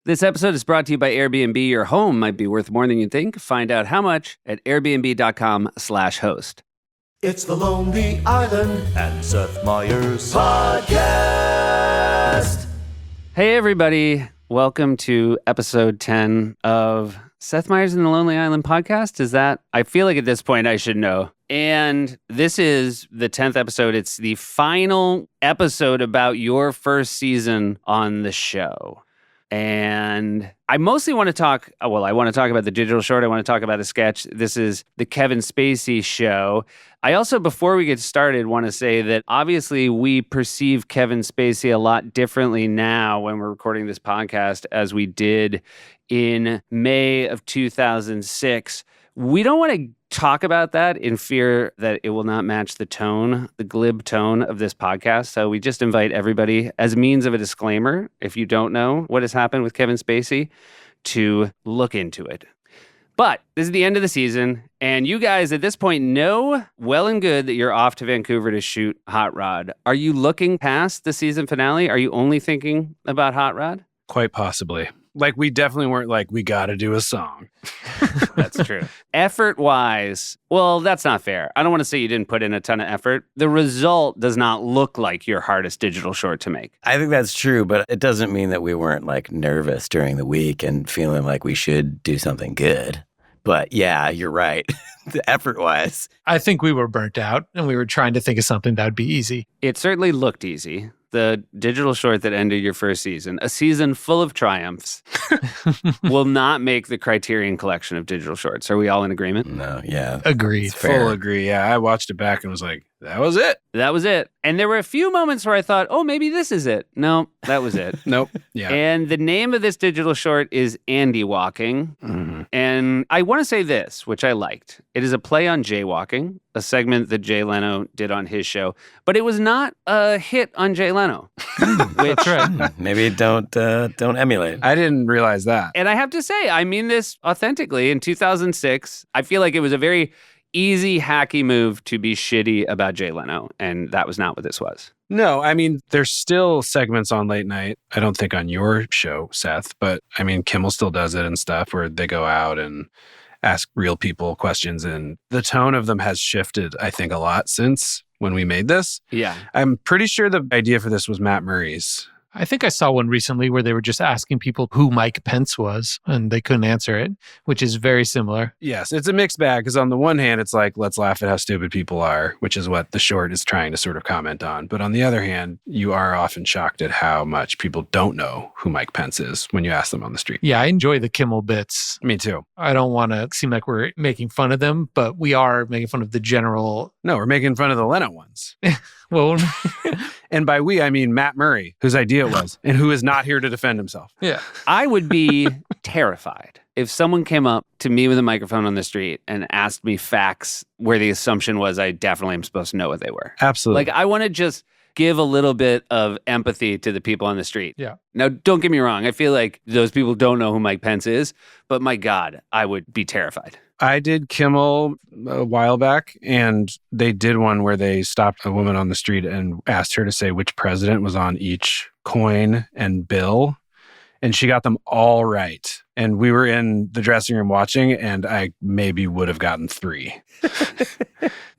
This episode is brought to you by Airbnb. Your home might be worth more than you think. Find out how much at airbnb.com/host. It's the Lonely Island and Seth Meyers podcast. Hey, everybody. Welcome to episode 10 of Seth Meyers and the Lonely Island podcast. I feel like at this point I should know. And this is the 10th episode. It's the final episode about your first season on the show. And I mostly want to talk about the digital short. I want to talk about a sketch. This is the Kevin Spacey show. I also, before we get started, want to say that obviously we perceive Kevin Spacey a lot differently now when we're recording this podcast as we did in May of 2006. We don't want to talk about that in fear that it will not match the glib tone of this podcast. So we just invite everybody, as means of a disclaimer, if you don't know what has happened with Kevin Spacey, to look into it. But this is the end of the season, and you guys at this point know well and good that you're off to Vancouver to shoot Hot Rod. Are you looking past the season finale? Are you only thinking about Hot Rod? Quite possibly. Like, we definitely weren't like, we got to do a song. That's true. Effort-wise, well, that's not fair. I don't want to say you didn't put in a ton of effort. The result does not look like your hardest digital short to make. I think that's true, but it doesn't mean that we weren't, nervous during the week and feeling like we should do something good. But yeah, you're right. The effort-wise. I think we were burnt out, and we were trying to think of something that would be easy. It certainly looked easy. The digital short that ended your first season, a season full of triumphs, will not make the Criterion collection of digital shorts. Are we all in agreement? No, yeah. Agreed. Full agree. Yeah, I watched it back and was like, that was it. That was it. And there were a few moments where I thought, oh, maybe this is it. No, that was it. Nope. Yeah. And the name of this digital short is Andy Walking. Mm-hmm. And I want to say this, which I liked. It is a play on jaywalking, a segment that Jay Leno did on his show. But it was not a hit on Jay Leno. That's right. Maybe don't emulate. I didn't realize that. And I have to say, I mean this authentically. In 2006, I feel like it was a very easy, hacky move to be shitty about Jay Leno. And that was not what this was. No, I mean, there's still segments on late night. I don't think on your show, Seth, but I mean, Kimmel still does it and stuff where they go out and ask real people questions. And the tone of them has shifted, I think, a lot since when we made this. Yeah. I'm pretty sure the idea for this was Matt Murray's. I think I saw one recently where they were just asking people who Mike Pence was, and they couldn't answer it, which is very similar. Yes, it's a mixed bag because on the one hand, it's like, let's laugh at how stupid people are, which is what the short is trying to sort of comment on. But on the other hand, you are often shocked at how much people don't know who Mike Pence is when you ask them on the street. Yeah, I enjoy the Kimmel bits. Me too. I don't want to seem like we're making fun of them, but we are making fun of the general. No, we're making fun of the Leno ones. Well, and by we, I mean Matt Murray, whose idea it was, and who is not here to defend himself. Yeah. I would be terrified if someone came up to me with a microphone on the street and asked me facts where the assumption was I definitely am supposed to know what they were. Absolutely. Like, I want to just give a little bit of empathy to the people on the street. Yeah. Now, don't get me wrong. I feel like those people don't know who Mike Pence is, but my God, I would be terrified. I did Kimmel a while back, and they did one where they stopped a woman on the street and asked her to say which president was on each coin and bill, and she got them all right. And we were in the dressing room watching, and I maybe would have gotten 3.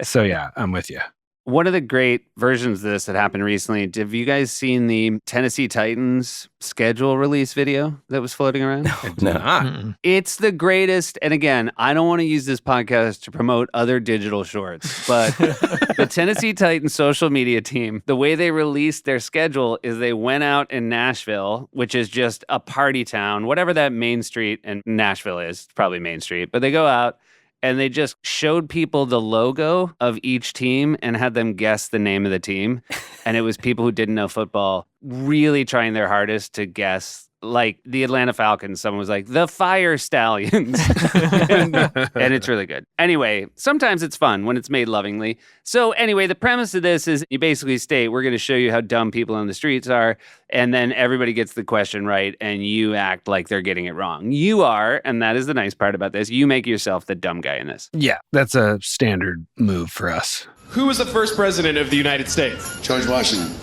So yeah, I'm with you. One of the great versions of this that happened recently, have you guys seen the Tennessee Titans schedule release video that was floating around? No. It's the greatest. And again, I don't want to use this podcast to promote other digital shorts, but the Tennessee Titans social media team, the way they released their schedule is they went out in Nashville, which is just a party town, whatever that Main Street in Nashville is, it's probably Main Street, but they go out and they just showed people the logo of each team and had them guess the name of the team. And it was people who didn't know football really trying their hardest to guess. Like the Atlanta Falcons, someone was like, the Fire Stallions. and it's really good. Anyway, sometimes it's fun when it's made lovingly. So anyway, the premise of this is you basically state, we're going to show you how dumb people on the streets are. And then everybody gets the question right. And you act like they're getting it wrong. You are, and that is the nice part about this, you make yourself the dumb guy in this. Yeah, that's a standard move for us. Who was the first president of the United States? George Washington.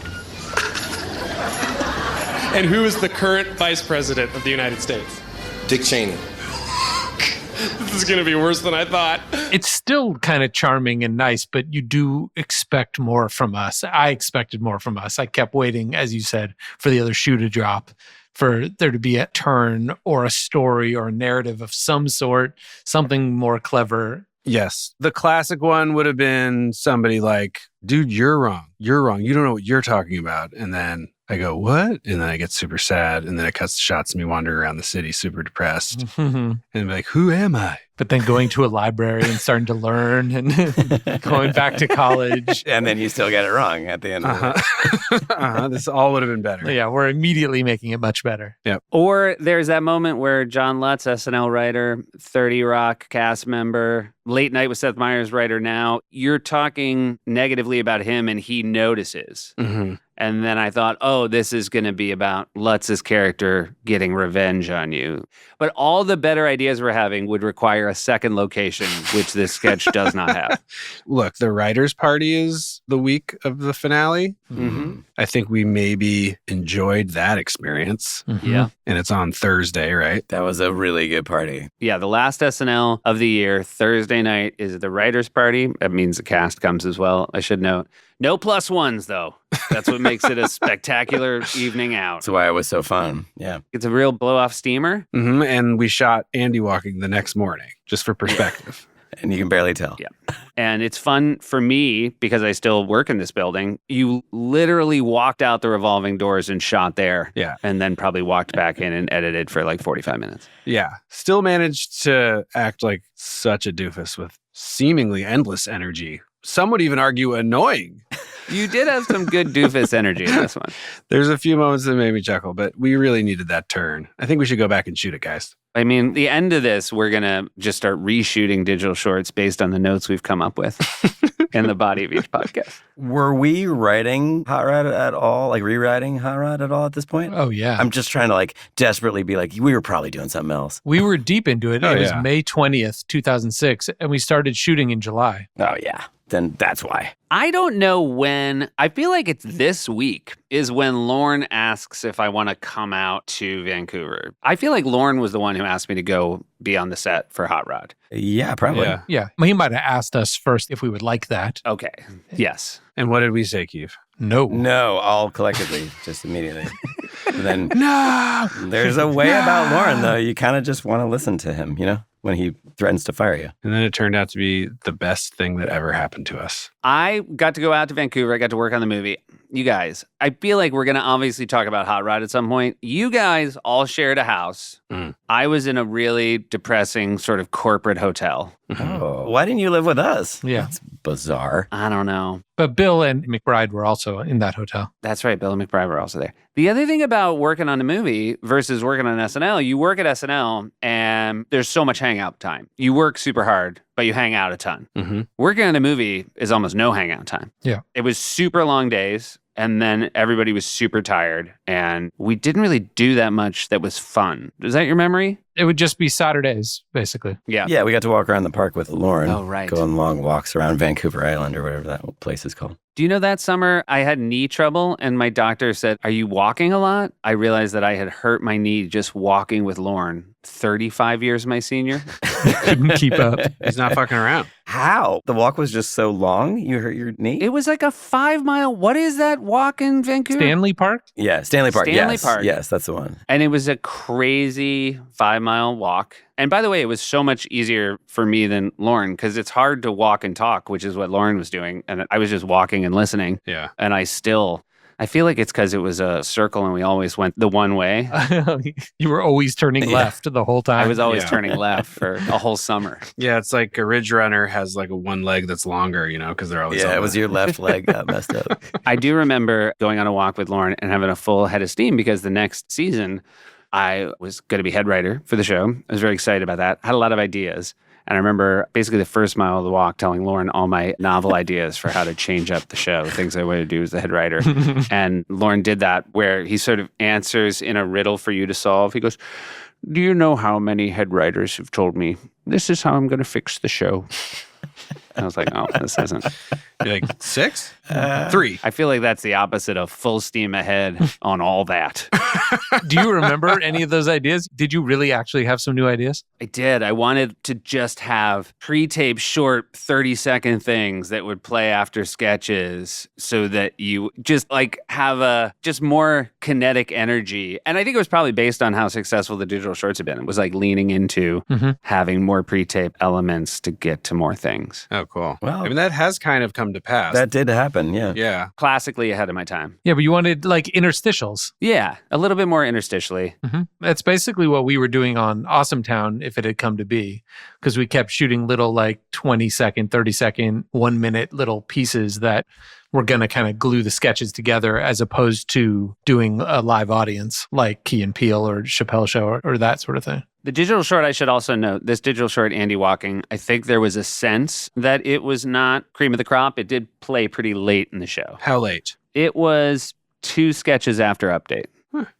And who is the current vice president of the United States? Dick Cheney. This is going to be worse than I thought. It's still kind of charming and nice, but you do expect more from us. I expected more from us. I kept waiting, as you said, for the other shoe to drop, for there to be a turn or a story or a narrative of some sort, something more clever. Yes. The classic one would have been somebody like, dude, you're wrong. You're wrong. You don't know what you're talking about. And then I go, what? And then I get super sad. And then it cuts to shots of me wandering around the city, super depressed. And be like, who am I? But then going to a library and starting to learn and going back to college. And then you still get it wrong at the end of it. This all would have been better. Yeah, we're immediately making it much better. Yep. Or there's that moment where John Lutz, SNL writer, 30 Rock cast member, Late Night with Seth Meyers writer now, you're talking negatively about him and he notices. Mm-hmm. And then I thought, oh, this is going to be about Lutz's character getting revenge on you. But all the better ideas we're having would require a second location, which this sketch does not have. Look, the writers' party is the week of the finale. Mm-hmm. I think we maybe enjoyed that experience. Mm-hmm. Yeah. And it's on Thursday, right? That was a really good party. Yeah, the last SNL of the year, Thursday night, is the writer's party. That means the cast comes as well, I should note. No plus ones, though. That's what makes it a spectacular evening out. That's why it was so fun. Yeah. It's a real blow-off steamer. Mm-hmm. And we shot Andy walking the next morning, just for perspective. And you can barely tell. Yeah. And it's fun for me because I still work in this building. You literally walked out the revolving doors and shot there. Yeah. And then probably walked back in and edited for like 45 minutes. Yeah. Still managed to act like such a doofus with seemingly endless energy. Some would even argue annoying. You did have some good doofus energy in this one. There's a few moments that made me chuckle, but we really needed that turn. I think we should go back and shoot it, guys. I mean, the end of this, we're going to just start reshooting digital shorts based on the notes we've come up with in the body of each podcast. Were we writing Hot Rod at all? Like rewriting Hot Rod at all at this point? Oh, yeah. I'm just trying to like desperately be like, we were probably doing something else. We were deep into it. Oh, It was yeah. May 20th, 2006, and we started shooting in July. Oh, yeah. Then that's why. I don't know when. I feel like it's this week is when Lorne asks if I want to come out to Vancouver. I feel like Lorne was the one who asked me to go be on the set for Hot Rod. Yeah, probably. Yeah. Yeah. Well, he might have asked us first if we would like that. Okay. Yes. And what did we say, Keith? No. No, all collectively, just immediately. And then No! there's a way about Lauren, though. You kind of just want to listen to him, you know, when he threatens to fire you. And then it turned out to be the best thing that ever happened to us. I got to go out to Vancouver. I got to work on the movie. You guys, I feel like we're going to obviously talk about Hot Rod at some point. You guys all shared a house. Mm. I was in a really depressing sort of corporate hotel. Oh, why didn't you live with us? Yeah. That's bizarre. I don't know. But Bill and McBride were also in that hotel. That's right. Bill and McBride were also there. The other thing about working on a movie versus working on SNL, you work at SNL and there's so much hangout time. You work super hard, but you hang out a ton. Mm-hmm. Working on a movie is almost no hangout time. Yeah. It was super long days. And then everybody was super tired. And we didn't really do that much that was fun. Is that your memory? It would just be Saturdays, basically. Yeah. Yeah, we got to walk around the park with Lauren. Oh, right. Go on long walks around Vancouver Island or whatever that place is called. Do you know that summer I had knee trouble and my doctor said, "Are you walking a lot?" I realized that I had hurt my knee just walking with Lauren, 35 years my senior. Couldn't keep up. He's not fucking around. How? The walk was just so long? You hurt your knee? It was like a 5-mile. What is that walk in Vancouver? Stanley Park? Yeah, Stanley Park. Stanley Yes. Park. Yes, that's the one. And it was a crazy 5-mile walk. And by the way, it was so much easier for me than Lauren because it's hard to walk and talk, which is what Lauren was doing. And I was just walking and listening. Yeah. And I feel like it's because it was a circle and we always went the one way. You were always turning left the whole time. I was always Yeah. turning left for a whole summer. Yeah, it's like a ridge runner has like a one leg that's longer, you know, because they're always Yeah, on it was the- your left leg got messed up. I do remember going on a walk with Lauren and having a full head of steam because the next season I was going to be head writer for the show. I was very excited about that. I had a lot of ideas. And I remember basically the first mile of the walk telling Lauren all my novel ideas for how to change up the show, things I wanted to do as the head writer. And Lauren did that where he sort of answers in a riddle for you to solve. He goes, "Do you know how many head writers have told me this is how I'm going to fix the show?" And I was like, oh, this isn't. You're like 6? 3. I feel like that's the opposite of full steam ahead on all that. Do you remember any of those ideas? Did you really actually have some new ideas? I did. I wanted to just have pre-taped short 30-second things that would play after sketches so that you just like have a just more kinetic energy. And I think it was probably based on how successful the digital shorts have been. It was like leaning into having more pre-tape elements to get to more things. Oh, cool. Well, I mean, that has kind of come to pass. that did happen, yeah. Yeah. Classically ahead of my time. Yeah, but you wanted like interstitials. Yeah, a little bit more interstitially. That's basically what we were doing on Awesome Town if it had come to be, because we kept shooting little like 20-second, 30-second, 1-minute little pieces that were going to kind of glue the sketches together as opposed to doing a live audience like Key and Peele or Chappelle Show or that sort of thing. The digital short, I should also note, this digital short, Andy Walking, I think there was a sense that it was not cream of the crop. It did play pretty late in the show. How late? It was 2 sketches after update.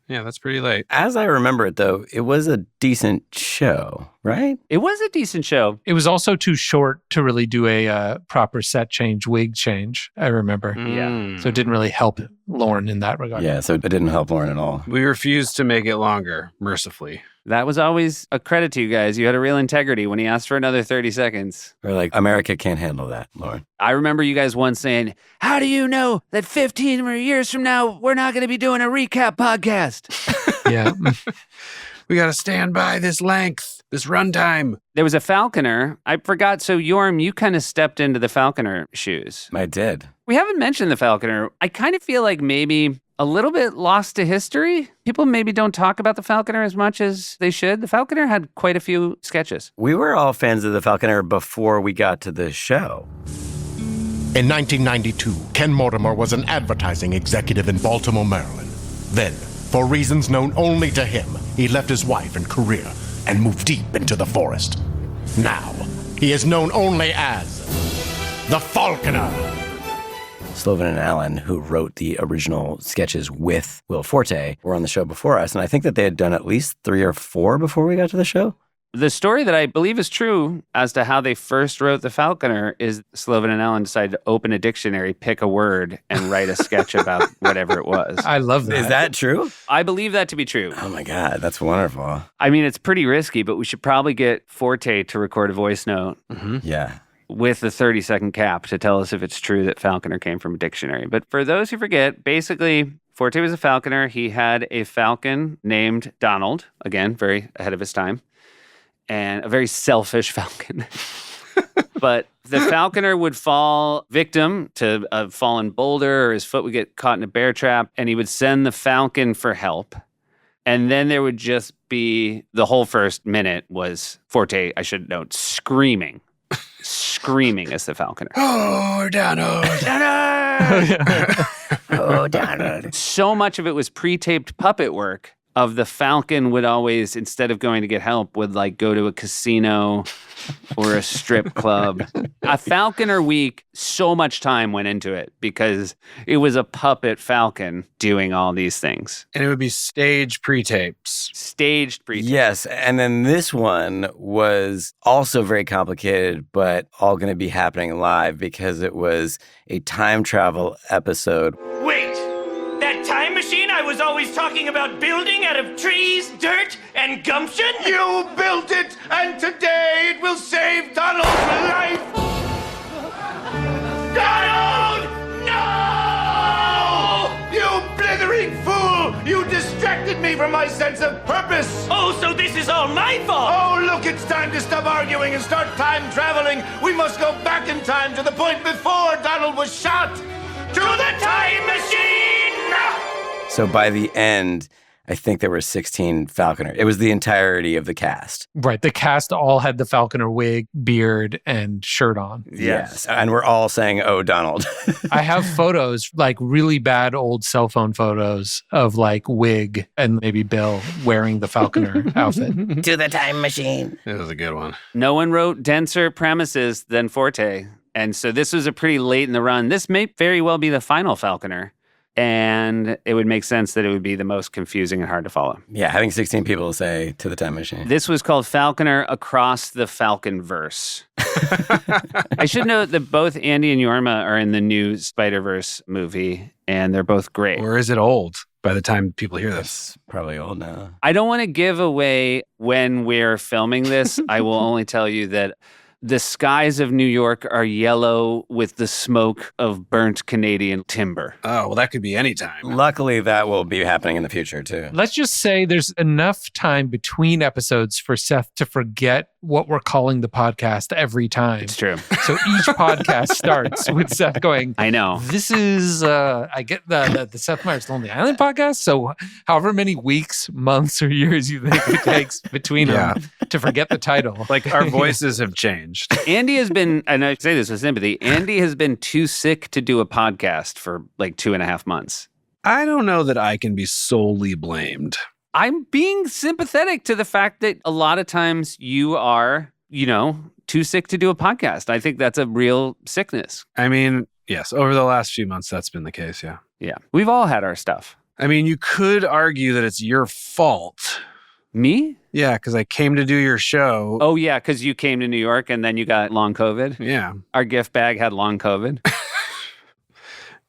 Yeah, that's pretty late. As I remember it, though, it was a decent show, right? It was a decent show. It was also too short to really do a proper set change, wig change, I remember. Yeah. So it didn't really help Lauren in that regard. Yeah, so it didn't help Lauren at all. We refused to make it longer, mercifully. That was always a credit to you guys. You had a real integrity when he asked for another 30 seconds. We're like, America can't handle that, Lauren. I remember you guys once saying, how do you know that 15 more years from now, we're not going to be doing a recap podcast? Yeah. We got to stand by this length, this runtime. There was a Falconer. I forgot. So, Yorm, you kind of stepped into the Falconer shoes. I did. We haven't mentioned the Falconer. I kind of feel like maybe a little bit lost to history. People maybe don't talk about the Falconer as much as they should. The Falconer had quite a few sketches. We were all fans of the Falconer before we got to the show. In 1992, Ken Mortimer was an advertising executive in Baltimore, Maryland. Then, for reasons known only to him, he left his wife and career and moved deep into the forest. Now, he is known only as the Falconer. Sloven and Allen, who wrote the original sketches with Will Forte, were on the show before us, and I think that they had done at least 3 or 4 before we got to the show. The story that I believe is true as to how they first wrote the Falconer is Sloven and Allen decided to open a dictionary, pick a word, and write a sketch about whatever it was. I love that. Is that true? I believe that to be true. Oh my God, that's wonderful. I mean, it's pretty risky, but we should probably get Forte to record a voice note Yeah. with the 30-second cap to tell us if it's true that Falconer came from a dictionary. But for those who forget, basically, Forte was a falconer. He had a falcon named Donald, again, very ahead of his time, and a very selfish falcon. But the falconer would fall victim to a fallen boulder, or his foot would get caught in a bear trap, and he would send the falcon for help. And then there would just be, the whole first minute was Forte, I should note, screaming as the falconer. Oh, Donald. Oh, Donald. So much of it was pre-taped puppet work of the falcon would always, instead of going to get help, would like go to a casino or a strip club. A falconer week, so much time went into it because it was a puppet falcon doing all these things. And it would be stage pre-tapes. Staged pre-tapes. Yes, and then this one was also very complicated, but all going to be happening live because it was a time travel episode. Wait! That time machine I was always talking about building out of trees, dirt, and gumption? You built it, and today it will save Donald's life! Donald! No! You blithering fool! You distracted me from my sense of purpose! Oh, so this is all my fault! Oh, look, it's time to stop arguing and start time traveling. We must go back in time to the point before Donald was shot. To the time machine! So by the end, I think there were 16 Falconer. It was the entirety of the cast. Right. The cast all had the Falconer wig, beard, and shirt on. Yes. And we're all saying, oh, Donald. I have photos, like really bad old cell phone photos of like wig and maybe Bill wearing the Falconer outfit. To the time machine. This was a good one. No one wrote denser premises than Forte. And so this was a pretty late in the run. This may very well be the final Falconer. And it would make sense that it would be the most confusing and hard to follow. Yeah, having 16 people say to the time machine. This was called Falconer Across the Falconverse. I should note that both Andy and Jorma are in the new Spider-Verse movie, and they're both great. Or is it old by the time people hear this? It's probably old now. I don't want to give away when we're filming this. I will only tell you that the skies of New York are yellow with the smoke of burnt Canadian timber. Oh, well, that could be any time. Luckily, that will be happening in the future, too. Let's just say there's enough time between episodes for Seth to forget what we're calling the podcast every time. It's true. So each podcast starts with Seth going, I know. This is, I get the Seth Meyers Lonely Island podcast. So however many weeks, months, or years you think it takes between them to forget the title. Like our voices have changed. Andy has been, and I say this with sympathy, Andy has been too sick to do a podcast for like 2.5 months. I don't know that I can be solely blamed. I'm being sympathetic to the fact that a lot of times you are, too sick to do a podcast. I think that's a real sickness. I mean, yes, over the last few months, that's been the case, yeah. Yeah. We've all had our stuff. I mean, you could argue that it's your fault. Me? Yeah, because I came to do your show. Oh, yeah, because you came to New York and then you got long COVID. Yeah. Our gift bag had long COVID.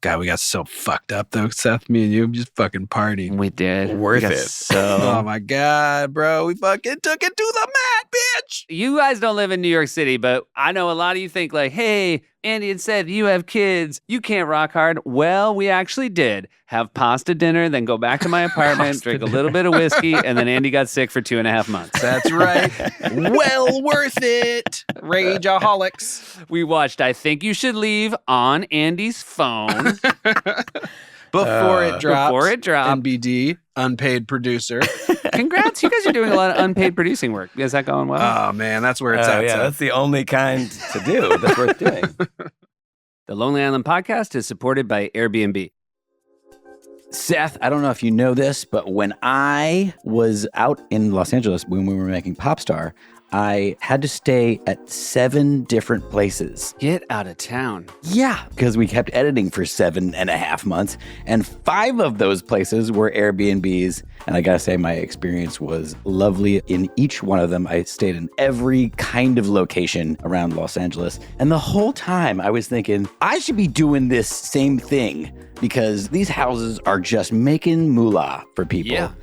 God, we got so fucked up, though, Seth. Me and you just fucking partied. We did. Worth We got it. Oh, my God, bro. We fucking took it to the mat, bitch. You guys don't live in New York City, but I know a lot of you think like, hey, Andy and Seth, you have kids. You can't rock hard. Well, we actually did. Have pasta dinner, then go back to my apartment, drink a little bit of whiskey, and then Andy got sick for 2.5 months. That's right. Well worth it. Rageaholics. We watched I Think You Should Leave on Andy's phone. Before it dropped. Before it dropped. NBD, unpaid producer. Congrats. You guys are doing a lot of unpaid producing work. Is that going well? Oh, man, that's where it's at. Yeah, Seth. that's the only kind to do that's worth doing. The Lonely Island podcast is supported by Airbnb. Seth, I don't know if you know this, but when I was out in Los Angeles when we were making Popstar, I had to stay at 7 different places. Get out of town. Yeah, because we kept editing for 7.5 months, and 5 of those places were Airbnbs. And I gotta say, my experience was lovely. In each one of them, I stayed in every kind of location around Los Angeles. And the whole time I was thinking, I should be doing this same thing because these houses are just making moolah for people. Yeah.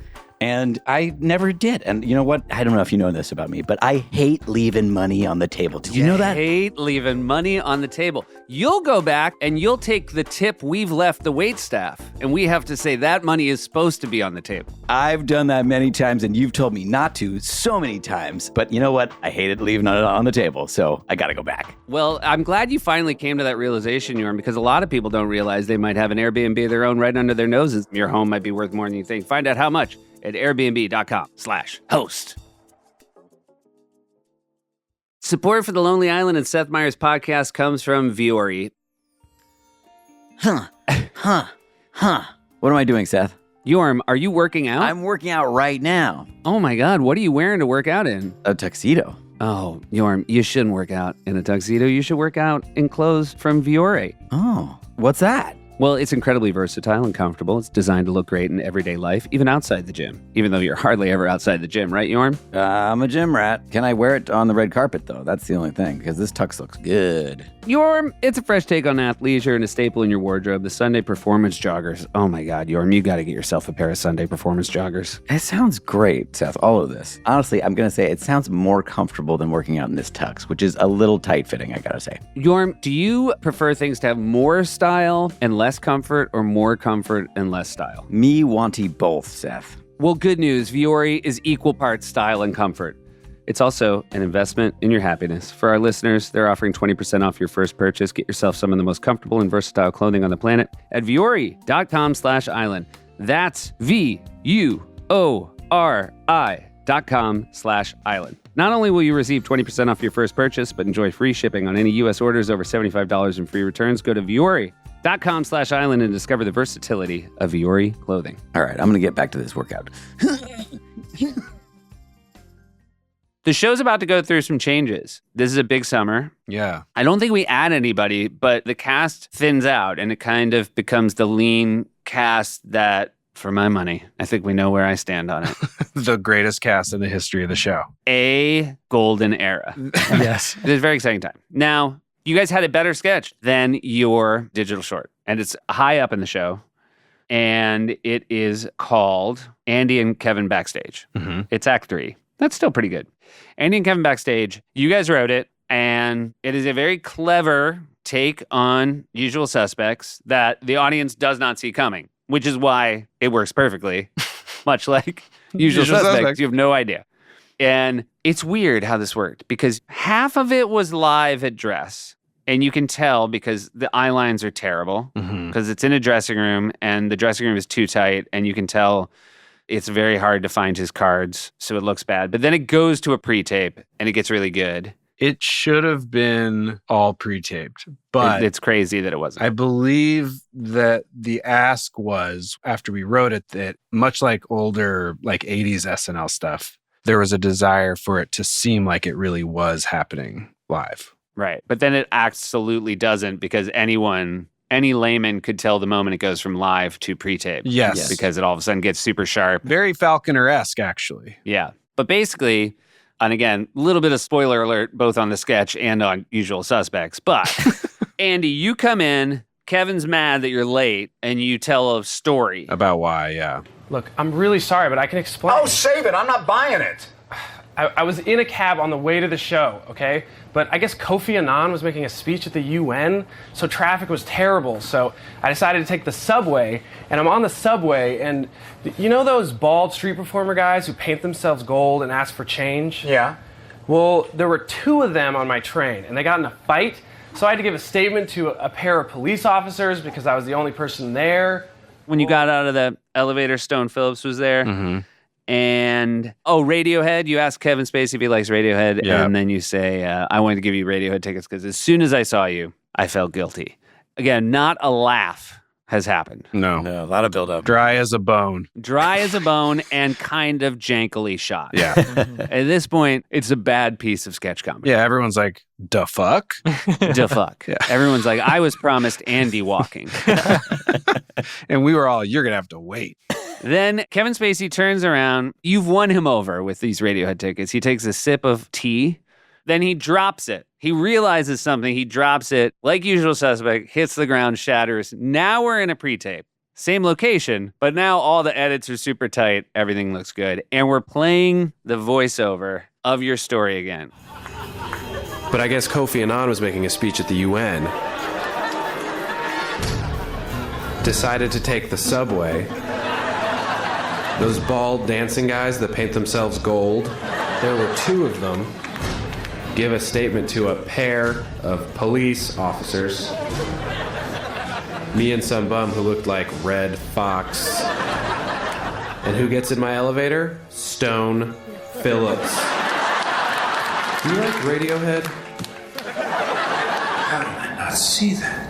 And I never did. And you know what? I don't know if you know this about me, but I hate leaving money on the table. Did you know that? Hate leaving money on the table. You'll go back and you'll take the tip we've left the waitstaff, and we have to say that money is supposed to be on the table. I've done that many times, and you've told me not to so many times. But you know what? I hated leaving it on the table, so I got to go back. Well, I'm glad you finally came to that realization, Jorm, because a lot of people don't realize they might have an Airbnb of their own right under their noses. Your home might be worth more than you think. Find out how much at airbnb.com/host. Support for the Lonely Island and Seth Meyers podcast comes from Vuori. What am I doing, Seth? Jorm, are you working out? I'm working out right now. Oh my God, what are you wearing to work out in? A tuxedo. Oh, Jorm, you shouldn't work out in a tuxedo. You should work out in clothes from Vuori. Oh, what's that? Well, it's incredibly versatile and comfortable. It's designed to look great in everyday life, even outside the gym. Even though you're hardly ever outside the gym, right, Jorm? I'm a gym rat. Can I wear it on the red carpet, though? That's the only thing, because this tux looks good. Jorm, it's a fresh take on athleisure and a staple in your wardrobe. The Sunday Performance Joggers. Oh my God, Jorm, you got to get yourself a pair of Sunday Performance Joggers. It sounds great, Seth, all of this. Honestly, I'm going to say it sounds more comfortable than working out in this tux, which is a little tight-fitting, I got to say. Jorm, do you prefer things to have more style and less comfort, or more comfort and less style? Me wanty both, Seth. Well, good news. Vuori is equal parts style and comfort. It's also an investment in your happiness. For our listeners, they're offering 20% off your first purchase. Get yourself some of the most comfortable and versatile clothing on the planet at vuori.com/island. That's VUORI.com/island. Not only will you receive 20% off your first purchase, but enjoy free shipping on any U.S. orders over $75 and free returns. Go to vuori.com/island and discover the versatility of Vuori clothing. All right, I'm going to get back to this workout. The show's about to go through some changes. This is a big summer. Yeah. I don't think we add anybody, but the cast thins out and it kind of becomes the lean cast that, for my money, I think we know where I stand on it. The greatest cast in the history of the show. A golden era. Yes. It was a very exciting time. Now, you guys had a better sketch than your digital short, and it's high up in the show, and it is called Andy and Kevin Backstage. Mm-hmm. It's Act 3. That's still pretty good. Andy and Kevin Backstage, you guys wrote it, and it is a very clever take on Usual Suspects that the audience does not see coming, which is why it works perfectly, much like Usual Suspects. You have no idea. And it's weird how this worked because half of it was live at dress. And you can tell because the eye lines are terrible because it's in a dressing room and the dressing room is too tight. And you can tell it's very hard to find his cards. So it looks bad. But then it goes to a pre-tape and it gets really good. It should have been all pre-taped, but it's crazy that it wasn't. I believe that the ask was, after we wrote it, that much like older, like 80s SNL stuff, there was a desire for it to seem like it really was happening live. Right. But then it absolutely doesn't because any layman could tell the moment it goes from live to pre-tape. Yes. Because it all of a sudden gets super sharp. Very Falconer-esque, actually. Yeah. But basically, and again, a little bit of spoiler alert, both on the sketch and on Usual Suspects. But Andy, you come in, Kevin's mad that you're late, and you tell a story. About why, yeah. Look, I'm really sorry, but I can explain. Oh, save it. I'm not buying it. I was in a cab on the way to the show, okay? But I guess Kofi Annan was making a speech at the UN, so traffic was terrible. So I decided to take the subway, and I'm on the subway, and you know those bald street performer guys who paint themselves gold and ask for change? Yeah. Well, there were two of them on my train, and they got in a fight, so I had to give a statement to a pair of police officers because I was the only person there. When you got out of the elevator, Stone Phillips was there. Mm-hmm. And, Radiohead. You ask Kevin Spacey if he likes Radiohead. Yeah. And then you say, I wanted to give you Radiohead tickets because as soon as I saw you, I felt guilty. Again, not a laugh has happened. No, a lot of buildup. Dry as a bone. Dry as a bone and kind of jankily shot. Yeah. At this point, it's a bad piece of sketch comedy. Yeah, everyone's like, "Da fuck?" Da fuck. Yeah. Everyone's like, I was promised Andy walking. And we were all, "You're going to have to wait." Then Kevin Spacey turns around. You've won him over with these Radiohead tickets. He takes a sip of tea. Then he drops it. He realizes something. He drops it. Like Usual Suspect, hits the ground, shatters. Now we're in a pre-tape. Same location, but now all the edits are super tight. Everything looks good. And we're playing the voiceover of your story again. But I guess Kofi Annan was making a speech at the UN. Decided to take the subway. Those bald dancing guys that paint themselves gold, there were two of them. Give a statement to a pair of police officers. Me and some bum who looked like Red Fox. And who gets in my elevator? Stone Phillips. Do you like Radiohead? How did I not see that?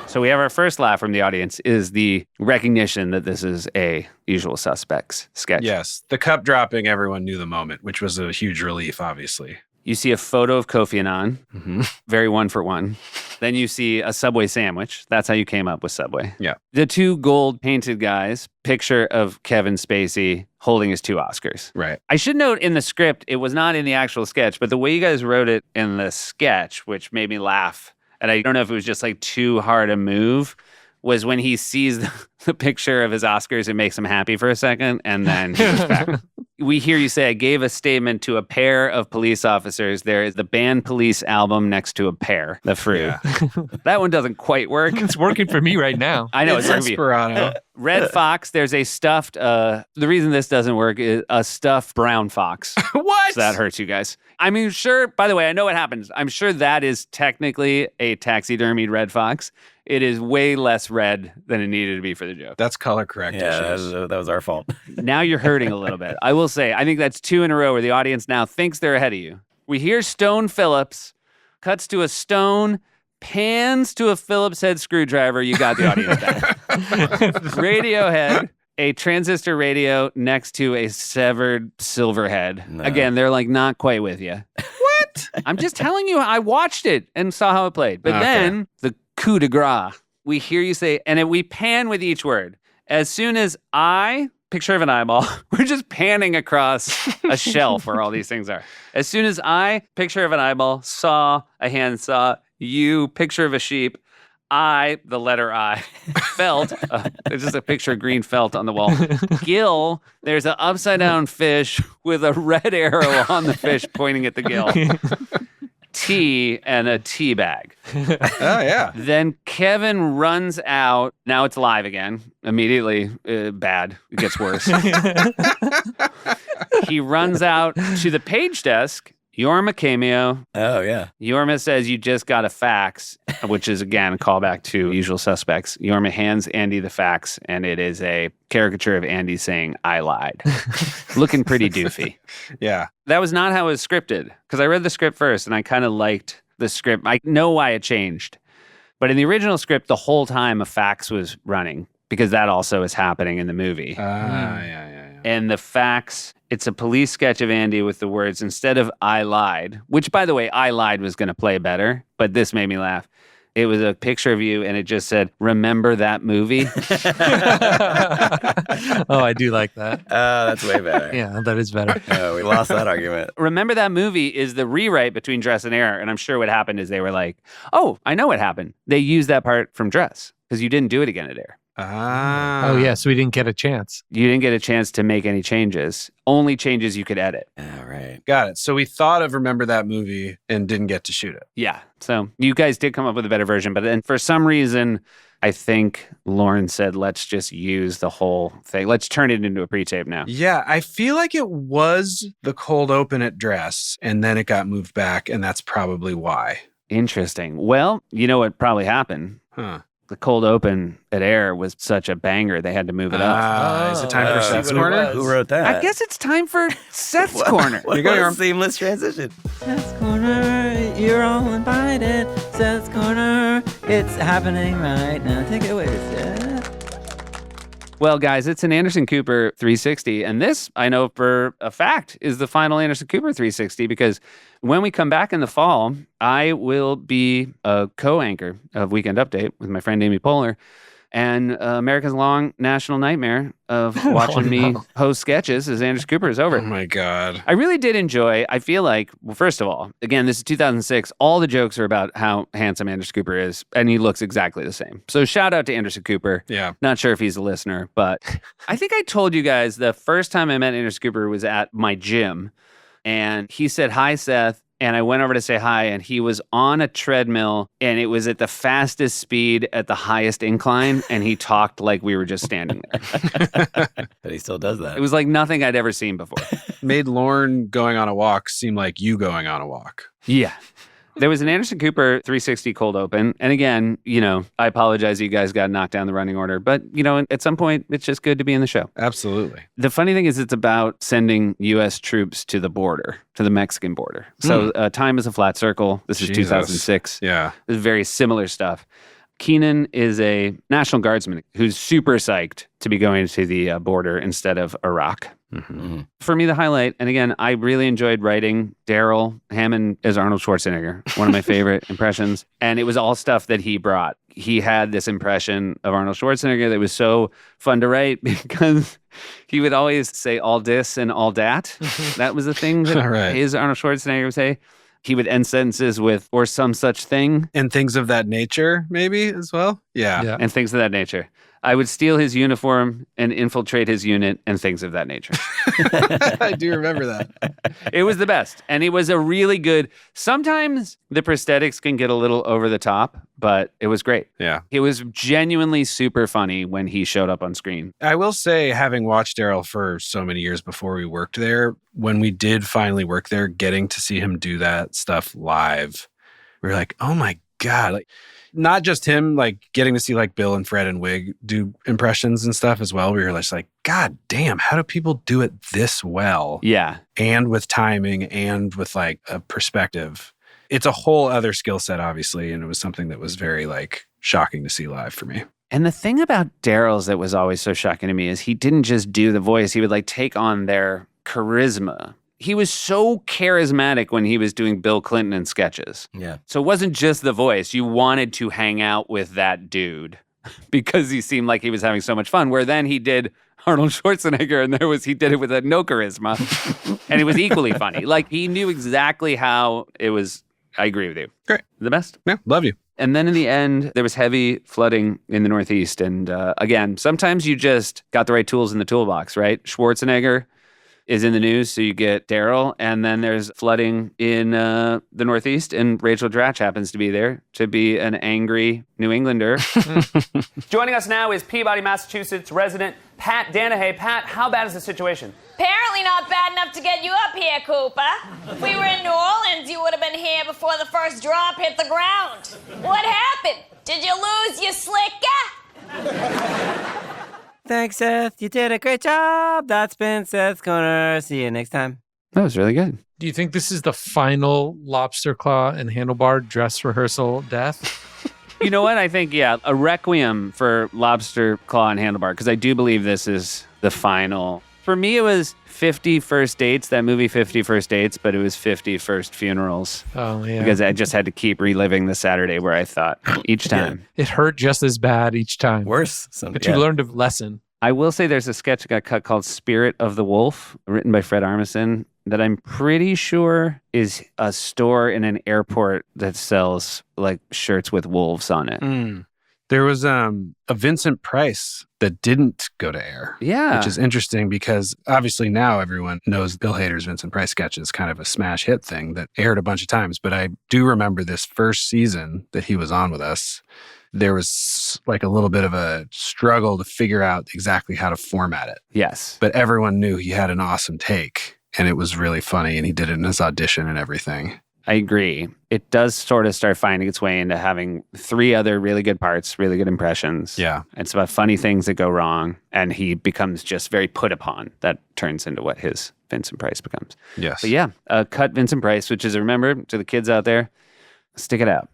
So we have our first laugh from the audience is the recognition that this is a Usual Suspects sketch. Yes. The cup dropping, everyone knew the moment, which was a huge relief, obviously. You see a photo of Kofi Annan, very one for one. Then you see a Subway sandwich. That's how you came up with Subway. Yeah. The two gold painted guys, picture of Kevin Spacey holding his two Oscars. Right. I should note in the script, it was not in the actual sketch, but the way you guys wrote it in the sketch, which made me laugh, and I don't know if it was just like too hard a move, was when he sees the picture of his Oscars, it makes him happy for a second, and then he goes back. We hear you say, I gave a statement to a pair of police officers. There is the Band Police album next to a pair, the Fruit. Yeah. That one doesn't quite work. It's working for me right now. I know. It's Esperanto. Red Fox, there's a stuffed, the reason this doesn't work is a stuffed brown fox. What? So that hurts you guys. I mean, sure, by the way, I know what happens. I'm sure that is technically a taxidermied red fox. It is way less red than it needed to be for the joke. That's color correct. Yeah, that was our fault. Now you're hurting a little bit. I will say, I think that's two in a row where the audience now thinks they're ahead of you. We hear Stone Phillips, cuts to a stone, pans to a Phillips head screwdriver. You got the audience back. Radiohead, a transistor radio next to a severed silver head. No. Again, they're like not quite with you. What? I'm just telling you, I watched it and saw how it played. But then the coup de grace, we hear you say, and we pan with each word. As soon as picture of an eyeball, we're just panning across a shelf where all these things are. As soon as picture of an eyeball, saw a hand, saw you, picture of a sheep, the letter I, felt, there's just a picture of green felt on the wall. Gill, there's an upside down fish with a red arrow on the fish pointing at the gill. Tea and a tea bag. Oh, yeah. Then Kevin runs out. Now it's live again. Immediately bad. It gets worse. He runs out to the page desk. Yorma cameo. Oh, yeah. Yorma says, you just got a fax, which is, again, a callback to Usual Suspects. Yorma hands Andy the fax, and it is a caricature of Andy saying, I lied. Looking pretty doofy. Yeah. That was not how it was scripted, because I read the script first, and I kind of liked the script. I know why it changed. But in the original script, the whole time a fax was running, because that also is happening in the movie. Yeah. And the fax, it's a police sketch of Andy with the words, instead of I lied, which, by the way, I lied was going to play better, but this made me laugh. It was a picture of you, and it just said, remember that movie? Oh, I do like that. That's way better. Yeah, that is better. Oh, we lost that argument. Remember that movie is the rewrite between Dress and Error, and I'm sure what happened is they were like, oh, I know what happened. They used that part from Dress, because you didn't do it again at Error. Oh, yeah, so we didn't get a chance. You didn't get a chance to make any changes. Only changes you could edit. All right. Got it. So we thought of Remember That Movie and didn't get to shoot it. Yeah. So you guys did come up with a better version, but then for some reason, I think Lauren said, let's just use the whole thing. Let's turn it into a pre-tape now. Yeah, I feel like it was the cold open at Dress, and then it got moved back, and that's probably why. Interesting. Well, you know what probably happened? Huh. The cold open at Air was such a banger, they had to move it up. Is it time for Seth's Corner? Who wrote that? I guess it's time for Seth's Corner. What You got your a seamless transition. Seth's Corner, you're all invited. Seth's Corner, it's happening right now. Take it away, Seth. Well, guys, it's an Anderson Cooper 360, and this, I know for a fact, is the final Anderson Cooper 360, because when we come back in the fall, I will be a co-anchor of Weekend Update with my friend Amy Poehler, and America's long national nightmare of watching me host sketches as Anderson Cooper is over. Oh, my God. I really did enjoy, I feel like, well, first of all, again, this is 2006. All the jokes are about how handsome Anderson Cooper is, and he looks exactly the same. So shout out to Anderson Cooper. Yeah. Not sure if he's a listener, but I think I told you guys the first time I met Anderson Cooper was at my gym, and he said, hi, Seth. And I went over to say hi, and he was on a treadmill, and it was at the fastest speed at the highest incline, and he talked like we were just standing there. But he still does that. It was like nothing I'd ever seen before. Made Lorne going on a walk seem like you going on a walk. Yeah. There was an Anderson Cooper 360 cold open. And again, you know, I apologize you guys got knocked down the running order. But, you know, at some point, it's just good to be in the show. Absolutely. The funny thing is it's about sending U.S. troops to the border, to the Mexican border. So Time is a Flat Circle. This is 2006. Yeah. This is very similar stuff. Keenan is a National Guardsman who's super psyched to be going to the border instead of Iraq. Mm-hmm. For me, the highlight, and again, I really enjoyed writing Daryl Hammond as Arnold Schwarzenegger, one of my favorite impressions. And it was all stuff that he brought. He had this impression of Arnold Schwarzenegger that was so fun to write because he would always say all dis and all dat. That was the thing that his Arnold Schwarzenegger would say. He would end sentences with, or some such thing. And things of that nature, maybe, as well? Yeah. And things of that nature. I would steal his uniform and infiltrate his unit and things of that nature. I do remember that. It was the best. And it was a really good, sometimes the prosthetics can get a little over the top, but it was great. Yeah. It was genuinely super funny when he showed up on screen. I will say, having watched Daryl for so many years before we worked there, when we did finally work there, getting to see him do that stuff live, we were like, oh my God. Like, not just him, like getting to see like Bill and Fred and Wig do impressions and stuff as well. We were just like, God damn, how do people do it this well? Yeah. And with timing and with like a perspective. It's a whole other skill set, obviously. And it was something that was very like shocking to see live for me. And the thing about Daryl's that was always so shocking to me is he didn't just do the voice. He would like take on their charisma. He was so charismatic when he was doing Bill Clinton in sketches. Yeah. So it wasn't just the voice. You wanted to hang out with that dude because he seemed like he was having so much fun. Where then he did Arnold Schwarzenegger and he did it with no charisma. And it was equally funny. Like he knew exactly how it was. I agree with you. Great. The best. Yeah, love you. And then in the end, there was heavy flooding in the Northeast. And again, sometimes you just got the right tools in the toolbox, right? Schwarzenegger is in the news, so you get Daryl. And then there's flooding in the Northeast, and Rachel Dratch happens to be there to be an angry New Englander. Joining us now is Peabody, Massachusetts resident Pat Danahay. Pat, how bad is the situation? Apparently not bad enough to get you up here, Cooper. If we were in New Orleans, you would have been here before the first drop hit the ground. What happened? Did you lose your slicker? Thanks, Seth. You did a great job. That's been Seth's Corner. See you next time. That was really good. Do you think this is the final lobster claw and handlebar dress rehearsal death? You know what? I think, yeah, a requiem for Lobster Claw and Handlebar, because I do believe this is the final. For me, it was 50 First Dates, that movie 50 First Dates, but it was 50 First Funerals. Oh, yeah. Because I just had to keep reliving the Saturday where I thought each time. It hurt just as bad each time. Worse. But you learned a lesson. I will say there's a sketch that got cut called Spirit of the Wolf, written by Fred Armisen, that I'm pretty sure is a store in an airport that sells like shirts with wolves on it. There was a Vincent Price that didn't go to air. Yeah. Which is interesting because obviously now everyone knows Bill Hader's Vincent Price sketch is kind of a smash hit thing that aired a bunch of times. But I do remember this first season that he was on with us. There was like a little bit of a struggle to figure out exactly how to format it. Yes. But everyone knew he had an awesome take and it was really funny and he did it in his audition and everything. I agree. It does sort of start finding its way into having 3 other really good parts, really good impressions. Yeah. It's about funny things that go wrong, and he becomes just very put upon. That turns into what his Vincent Price becomes. Yes. But yeah, cut Vincent Price, which is, remember, to the kids out there, stick it out.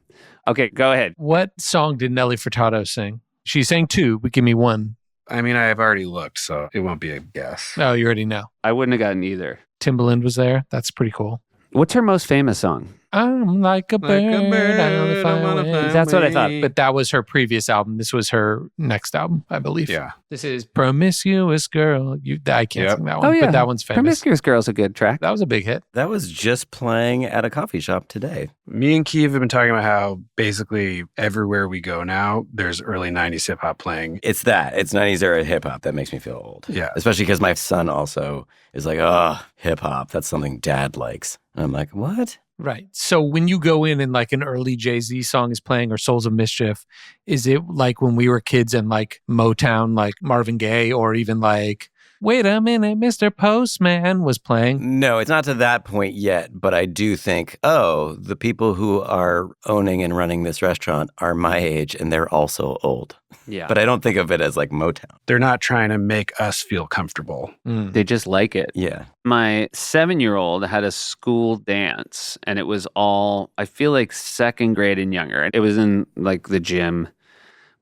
Okay, go ahead. What song did Nelly Furtado sing? She sang 2, but give me 1. I mean, I have already looked, so it won't be a guess. Oh, you already know. I wouldn't have gotten either. Timbaland was there. That's pretty cool. What's her most famous song? I'm like a bird. I only fly away. That's what I thought. But that was her previous album. This was her next album, I believe. Yeah. This is Promiscuous Girl. I can't sing that one, Oh, yeah. but that one's famous. Promiscuous Girl's a good track. That was a big hit. That was just playing at a coffee shop today. Me and Keith have been talking about how basically everywhere we go now, there's early 90s hip hop playing. It's that. It's 90s era hip hop that makes me feel old. Yeah. Especially because my son also is like, oh, hip hop. That's something dad likes. And I'm like, what? Right. So when you go in and like an early Jay-Z song is playing or Souls of Mischief, is it like when we were kids and like Motown, like Marvin Gaye, or even like, wait a minute, Mr. Postman was playing? No, it's not to that point yet, but I do think, oh, the people who are owning and running this restaurant are my age and they're also old. Yeah. But I don't think of it as like Motown. They're not trying to make us feel comfortable. They just like it. Yeah. My 7-year-old had a school dance, and it was all, I feel like 2nd grade and younger. It was in like the gym.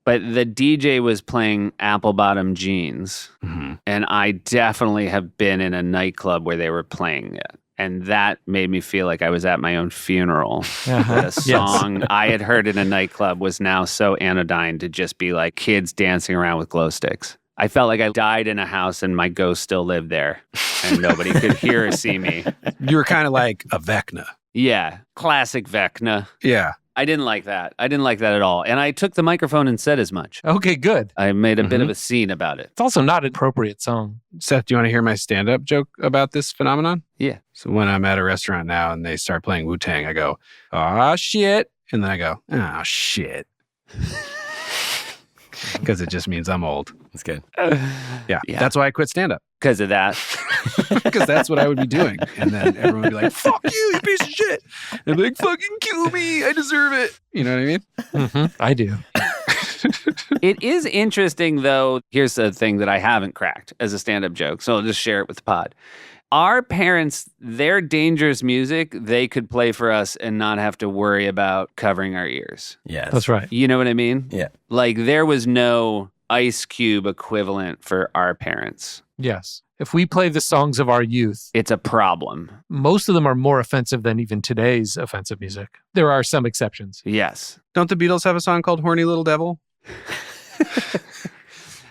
But the DJ was playing Apple Bottom Jeans, and I definitely have been in a nightclub where they were playing it. And that made me feel like I was at my own funeral. That a song I had heard in a nightclub was now so anodyne to just be like kids dancing around with glow sticks. I felt like I died in a house and my ghost still lived there, and nobody could hear or see me. You were kind of like a Vecna. Yeah, classic Vecna. Yeah. I didn't like that. I didn't like that at all. And I took the microphone and said as much. Okay, good. I made a bit of a scene about it. It's also not an appropriate song. Seth, do you want to hear my stand-up joke about this phenomenon? Yeah. So when I'm at a restaurant now and they start playing Wu-Tang, I go, "Aw, shit." And then I go, "Oh, shit." Because it just means I'm old. That's good. Yeah. That's why I quit stand-up. Because of that. Because that's what I would be doing. And then everyone would be like, "Fuck you, you piece of shit." And I'd be like, "Fucking kill me. I deserve it." You know what I mean? Mm-hmm. I do. It is interesting, though. Here's the thing that I haven't cracked as a stand-up joke, so I'll just share it with the pod. Our parents, their dangerous music, they could play for us and not have to worry about covering our ears. Yes. That's right. You know what I mean? Yeah. Like there was no Ice Cube equivalent for our parents. Yes. If we play the songs of our youth, It's a problem. most of them are more offensive than even today's offensive music. There are some exceptions. Yes. Don't the Beatles have a song called Horny Little Devil?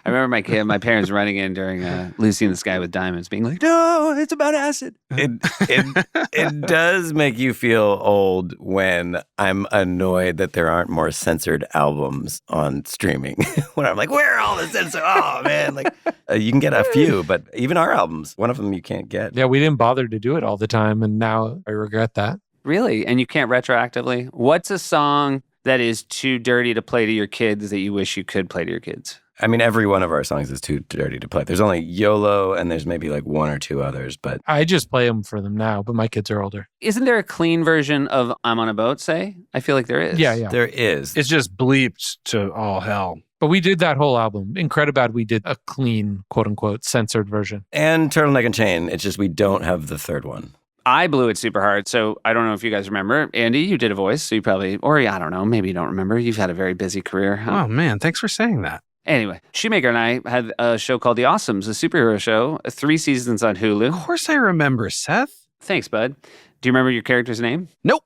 I remember my parents running in during Lucy in the Sky with Diamonds being like, no, it's about acid. It does make you feel old when I'm annoyed that there aren't more censored albums on streaming. When I'm like, where are all the censored? Oh, man. Like, you can get a few, but even our albums, one of them you can't get. Yeah, we didn't bother to do it all the time, and now I regret that. Really? And you can't retroactively? What's a song that is too dirty to play to your kids that you wish you could play to your kids? I mean, every one of our songs is too dirty to play. There's only YOLO, and there's maybe like one or two others, but I just play them for them now, but my kids are older. Isn't there a clean version of I'm on a Boat, say? I feel like there is. Yeah. there is. It's just bleeped to all hell. But we did that whole album. Incredibad, we did a clean, quote unquote, censored version. And Turtleneck and Chain. It's just we don't have the third one. I blew it super hard, so I don't know if you guys remember. Andy, you did a voice, so you probably, or I don't know, maybe you don't remember. You've had a very busy career. Huh? Oh, man. Thanks for saying that. Anyway, Shoemaker and I had a show called The Awesomes, a superhero show, 3 seasons on Hulu. Of course I remember, Seth. Thanks, bud. Do you remember your character's name? Nope.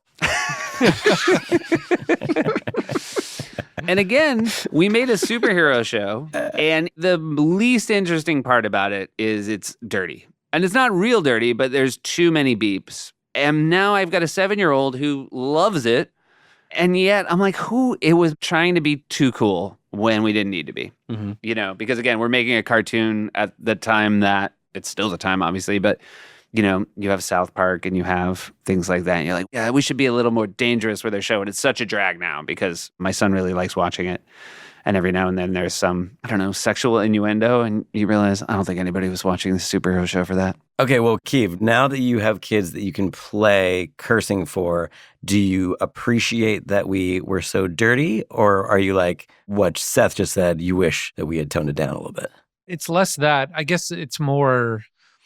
And again, we made a superhero show, and the least interesting part about it is it's dirty. And it's not real dirty, but there's too many beeps. And now I've got a 7-year-old who loves it, and yet I'm like, it was trying to be too cool when we didn't need to be, you know, because again, we're making a cartoon at the time that it's still the time, obviously, but you know, you have South Park and you have things like that. And you're like, yeah, we should be a little more dangerous with our show. And it's such a drag now because my son really likes watching it. And every now and then there's some, I don't know, sexual innuendo. And you realize, I don't think anybody was watching the superhero show for that. Okay, well, Keeve, now that you have kids that you can play cursing for, do you appreciate that we were so dirty? Or are you like what Seth just said, you wish that we had toned it down a little bit? It's less that. I guess it's more,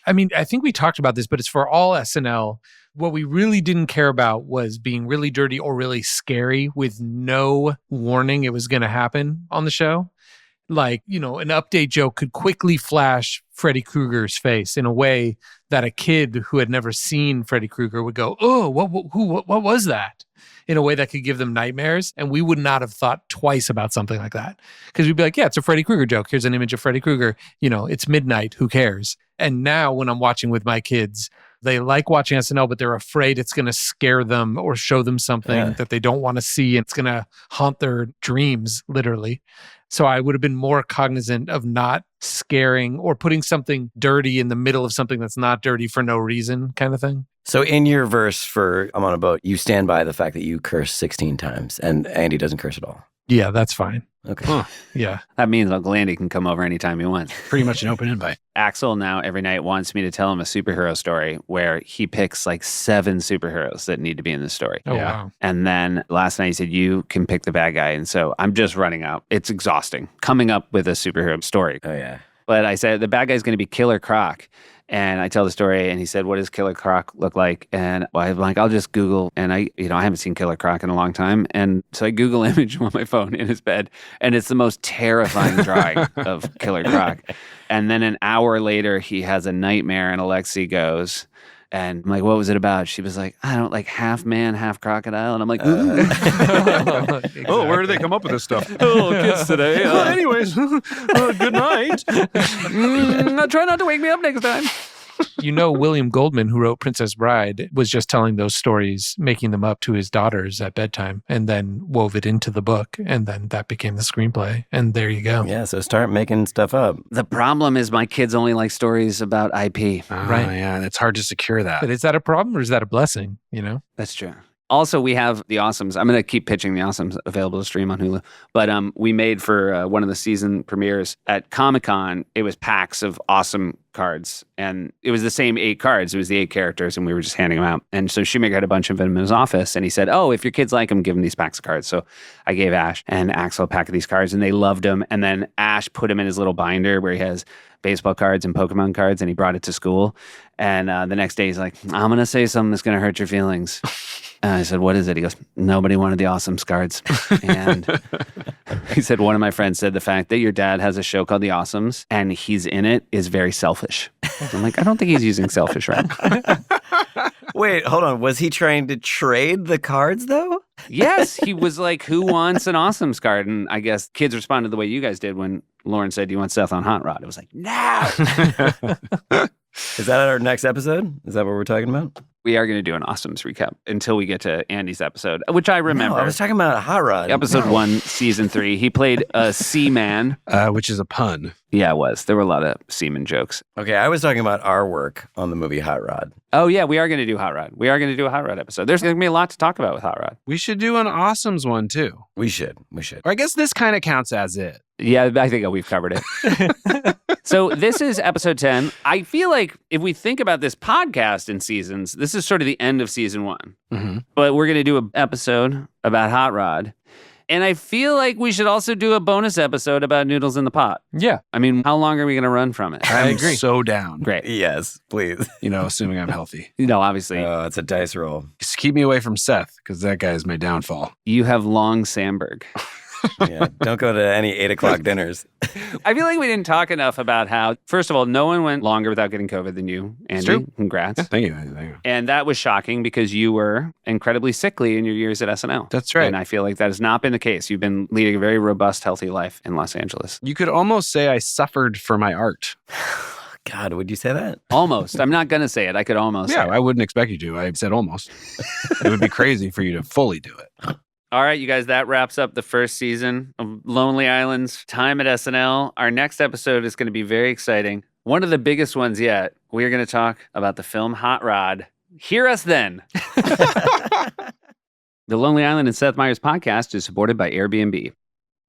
I mean, I think we talked about this, but it's for all SNL. What we really didn't care about was being really dirty or really scary with no warning it was going to happen on the show. Like, you know, an update joke could quickly flash Freddy Krueger's face in a way that a kid who had never seen Freddy Krueger would go, oh, what was that? In a way that could give them nightmares. And we would not have thought twice about something like that. Because we'd be like, yeah, it's a Freddy Krueger joke. Here's an image of Freddy Krueger. You know, it's midnight. Who cares? And now when I'm watching with my kids, they like watching SNL, but they're afraid it's going to scare them or show them something that they don't want to see. And it's going to haunt their dreams, literally. So I would have been more cognizant of not scaring or putting something dirty in the middle of something that's not dirty for no reason kind of thing. So in your verse for I'm on a Boat, you stand by the fact that you curse 16 times and Andy doesn't curse at all. Yeah, that's fine. Okay. Huh. Yeah. That means Uncle Andy can come over anytime he wants. Pretty much an open invite. Axel now every night wants me to tell him a superhero story where he picks like 7 superheroes that need to be in the story. Oh, wow. And then last night he said, you can pick the bad guy. And so I'm just running out. It's exhausting coming up with a superhero story. Oh, yeah. But I said, the bad guy's going to be Killer Croc. And I tell the story, and he said, what does Killer Croc look like? And I'm like, I'll just Google. And I haven't seen Killer Croc in a long time. And so I Google image on my phone in his bed. And it's the most terrifying drawing of Killer Croc. And then an hour later, he has a nightmare, and Alexi goes, and I'm like, what was it about? She was like, I don't like half man, half crocodile. And I'm like, Exactly. Oh, where do they come up with this stuff? oh, kids today. Well, anyways, good night. Try not to wake me up next time. You know, William Goldman, who wrote Princess Bride, was just telling those stories, making them up to his daughters at bedtime, and then wove it into the book. And then that became the screenplay. And there you go. Yeah, so start making stuff up. The problem is my kids only like stories about IP. Right. Yeah, it's hard to secure that. But is that a problem or is that a blessing? You know? That's true. Also, we have The Awesomes. I'm going to keep pitching The Awesomes, available to stream on Hulu. But we made for one of the season premieres at Comic-Con, it was packs of awesome cards. And it was the same 8 cards. It was the 8 characters, and we were just handing them out. And so Shoemaker had a bunch of them in his office, and he said, oh, if your kids like them, give them these packs of cards. So I gave Ash and Axel a pack of these cards, and they loved them. And then Ash put them in his little binder where he has baseball cards and Pokemon cards, and he brought it to school. And the next day, he's like, I'm going to say something that's going to hurt your feelings. And I said, what is it? He goes, nobody wanted the Awesomes cards. And he said, one of my friends said the fact that your dad has a show called The Awesomes and he's in it is very selfish. I'm like, I don't think he's using selfish right. Wait, hold on. Was he trying to trade the cards, though? Yes. He was like, who wants an Awesomes card? And I guess kids responded the way you guys did when Lauren said, do you want Seth on Hot Rod? It was like, no. Is that our next episode? Is that what we're talking about? We are going to do an Awesomes recap until we get to Andy's episode, which I remember. No, I was talking about Hot Rod. Episode 1, season 3. He played a seaman. Which is a pun. Yeah, it was. There were a lot of seaman jokes. Okay, I was talking about our work on the movie Hot Rod. Oh, yeah, we are going to do Hot Rod. We are going to do a Hot Rod episode. There's going to be a lot to talk about with Hot Rod. We should do an Awesomes one, too. We should. Or I guess this kind of counts as it. Yeah, I think we've covered it. So this is episode 10. I feel like if we think about this podcast in seasons, this is sort of the end of season 1. Mm-hmm. But we're going to do an episode about Hot Rod. And I feel like we should also do a bonus episode about Noodles in the Pot. Yeah. I mean, how long are we going to run from it? I agree. So down. Great. Yes, please. Assuming I'm healthy. No, obviously. Oh, it's a dice roll. Just keep me away from Seth, because that guy is my downfall. You have long Sandberg. Yeah, don't go to any 8 o'clock dinners. I feel like we didn't talk enough about how, first of all, no one went longer without getting COVID than you, Andy. It's true. Congrats. Yeah, thank you. And that was shocking because you were incredibly sickly in your years at SNL. That's right. And I feel like that has not been the case. You've been leading a very robust, healthy life in Los Angeles. You could almost say I suffered for my art. God, would you say that? Almost. I'm not going to say it. I could almost say it. I wouldn't expect you to. I said almost. It would be crazy for you to fully do it. All right, you guys, that wraps up the first season of Lonely Island's time at SNL. Our next episode is going to be very exciting. One of the biggest ones yet. We are going to talk about the film Hot Rod. Hear us then. The Lonely Island and Seth Meyers podcast is supported by Airbnb.